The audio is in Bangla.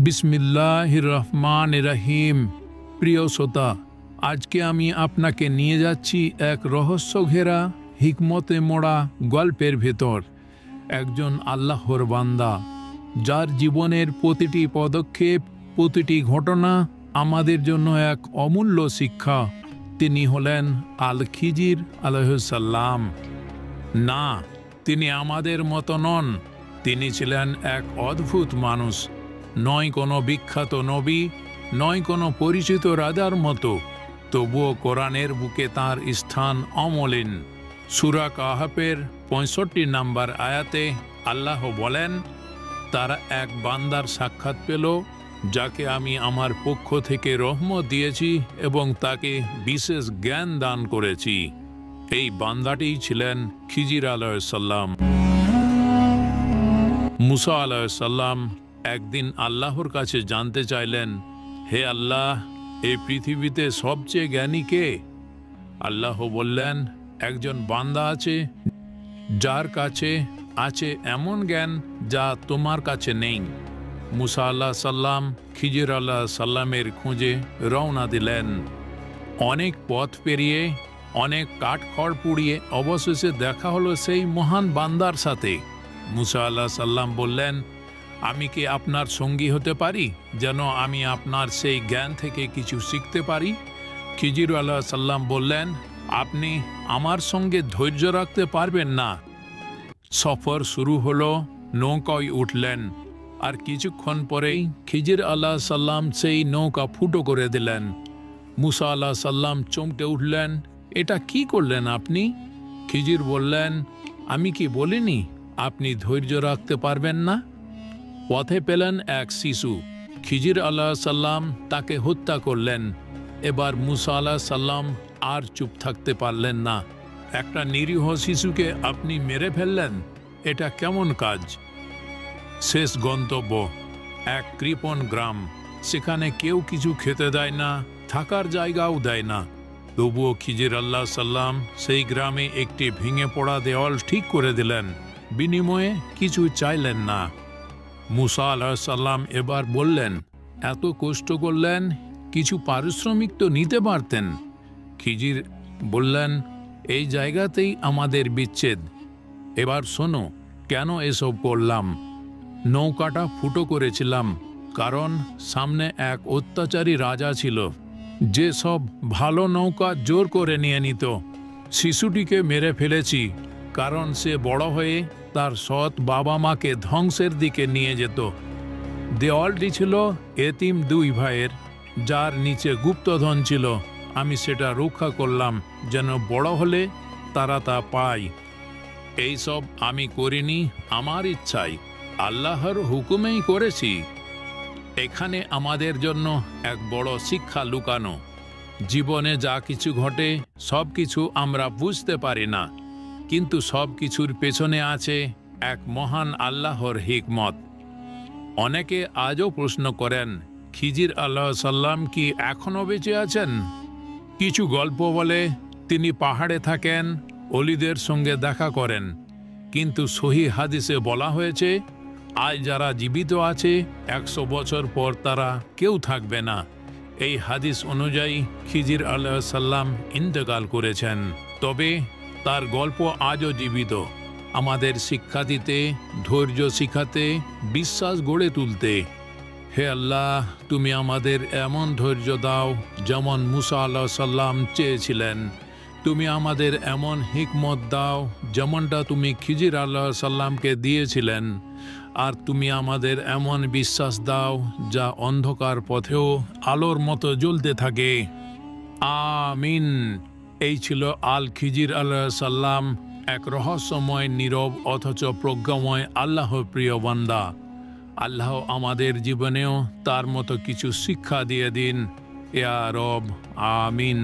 বিসমিল্লাহির রহমানির রহিম। প্রিয় শ্রোতা, আজকে আমি আপনাকে নিয়ে যাচ্ছি এক রহস্য ঘেরা হিকমতে মোড়া গল্পের ভেতর। একজন আল্লাহর বান্দা যার জীবনের প্রতিটি পদক্ষেপ, প্রতিটি ঘটনা আমাদের জন্য এক অমূল্য শিক্ষা। তিনি হলেন আল খিজির আলাইহিস সালাম। না, তিনি আমাদের মতো নন। তিনি ছিলেন এক অদ্ভুত মানুষ। নয় কোনো বিখ্যাত নবী, নয় কোনো পরিচিত রাজার মতো। তবুও কোরআনের বুকে তার স্থান অমলিন। সূরা কাহাফের ৬৫ নম্বর আয়াতে আল্লাহ বলেন, তারা এক বান্দার সাক্ষাৎ পেল যাকে আমি আমার পক্ষ থেকে রহমত দিয়েছি এবং তাকে বিশেষ জ্ঞান দান করেছি। এই বান্দাটিই ছিলেন খিজির আলাইহিস সালাম। মুসা আলাইহিস সালাম একদিন আল্লাহর কাছে জানতে চাইলেন, হে আল্লাহ, এই পৃথিবীতে সবচেয়ে জ্ঞানী কে? আল্লাহ বললেন, একজন বান্দা আছে যার কাছে আছে এমন জ্ঞান যা তোমার কাছে নেই। মুসা আলাইহিস সালাম খিজির আলাইহিস সালামের খোঁজে রওনা দিলেন। অনেক পথ পেরিয়ে, অনেক কাঠখড় পুড়িয়ে অবশেষে দেখা হলো সেই মহান বান্দার সাথে। মুসা আলাইহিস সালাম বললেন, আমি কি আপনার সঙ্গী হতে পারি, যেন আমি আপনার সেই জ্ঞান থেকে কিছু শিখতে পারি? খিজির আলাইহিস সালাম বললেন, আপনি আমার সঙ্গে ধৈর্য রাখতে পারবেন না। সফর শুরু হলো, নৌকায় উঠলেন, আর কিছুক্ষণ পরেই খিজির আলাইহিস সালাম সেই নৌকা ফুটো করে দিলেন। মুসা আলাইহিস সালাম চমকে উঠলেন, এটা কি করলেন আপনি? খিজির বললেন, আমি কি বলিনি আপনি ধৈর্য রাখতে পারবেন না? পথে পেলেন এক শিশু। খিজির আলাইহিস সালাম তাকে হত্যা করলেন। এবার মুসা আলাইহিস সালাম আর চুপ থাকতে পারলেন না। একটা নিরীহ শিশুকে আপনি মেরে ফেললেন, এটা কেমন কাজ? শেষ গন্তব্য এক কৃপণ গ্রাম। সেখানে কেউ কিছু খেতে দেয় না, থাকার জায়গাও দেয় না। তবুও খিজির আলাইহিস সালাম সেই গ্রামে একটি ভেঙে পড়া দেওয়াল ঠিক করে দিলেন, বিনিময়ে কিছু চাইলেন না। মুসা আলাইহিস সালাম এবার বললেন, এত কষ্ট করলেন, কিছু পারিশ্রমিক তো নিতে পারতেন। খিজির বললেন, এই জায়গাতেই আমাদের বিচ্ছেদ। এবার শোনো, কেন এসব করলাম। নৌকাটা ফুটো করেছিলাম কারণ সামনে এক অত্যাচারী রাজা ছিল, যে সব ভালো নৌকা জোর করে নিয়ে নিত। শিশুটিকে মেরে ফেলেছি কারণ সে বড় হয়ে তার সৎ বাবা মাকে ধ্বংসের দিকে নিয়ে যেত। দেওয়ালটি ছিল এতিম দুই ভাইয়ের, যার নিচে গুপ্তধন ছিল। আমি সেটা রক্ষা করলাম যেন বড় হলে তারা তা পায়। এইসব আমি করিনি আমার ইচ্ছায়, আল্লাহর হুকুমেই করেছি। এখানে আমাদের জন্য এক বড় শিক্ষা লুকানো। জীবনে যা কিছু ঘটে সব কিছু আমরা বুঝতে পারি না, কিন্তু সব কিছুর পেছনে আছে এক মহান আল্লাহর হিকমত। অনেকে আজও প্রশ্ন করেন, খিজির আলাইহিস সালাম কি এখনও বেঁচে আছেন? কিছু গল্প বলে তিনি পাহাড়ে থাকেন, অলিদের সঙ্গে দেখা করেন। কিন্তু সহিহ হাদিসে বলা হয়েছে, আজ যারা জীবিত আছে 100 বছর পর তারা কেউ থাকবে না। এই হাদিস অনুযায়ী খিজির আলাইহিস সালাম ইন্তেকাল করেছেন, তবে তার গল্প আজও জীবিত, আমাদের শিক্ষা দিতে, ধৈর্য শিখাতে, বিশ্বাস গড়ে তুলতে। হে আল্লাহ, তুমি আমাদের এমন ধৈর্য দাও যেমন মুসা আলাইহিস সালাম চেয়েছিলেন। তুমি আমাদের এমন হিকমত দাও যেমনটা তুমি খিজির আলাইহিস সালামকে দিয়েছিলেন। আর তুমি আমাদের এমন বিশ্বাস দাও যা অন্ধকার পথেও আলোর মতো জ্বলতে থাকে। আমিন। এই ছিল আল খিজির আলাইহিস সালাম, এক রহস্যময়, নীরব অথচ প্রজ্ঞাময় আল্লাহর প্রিয় বান্দা। আল্লাহ আমাদের জীবনেও তার মতো কিছু শিক্ষা দিয়ে দিন, ইয়া রব। আমিন।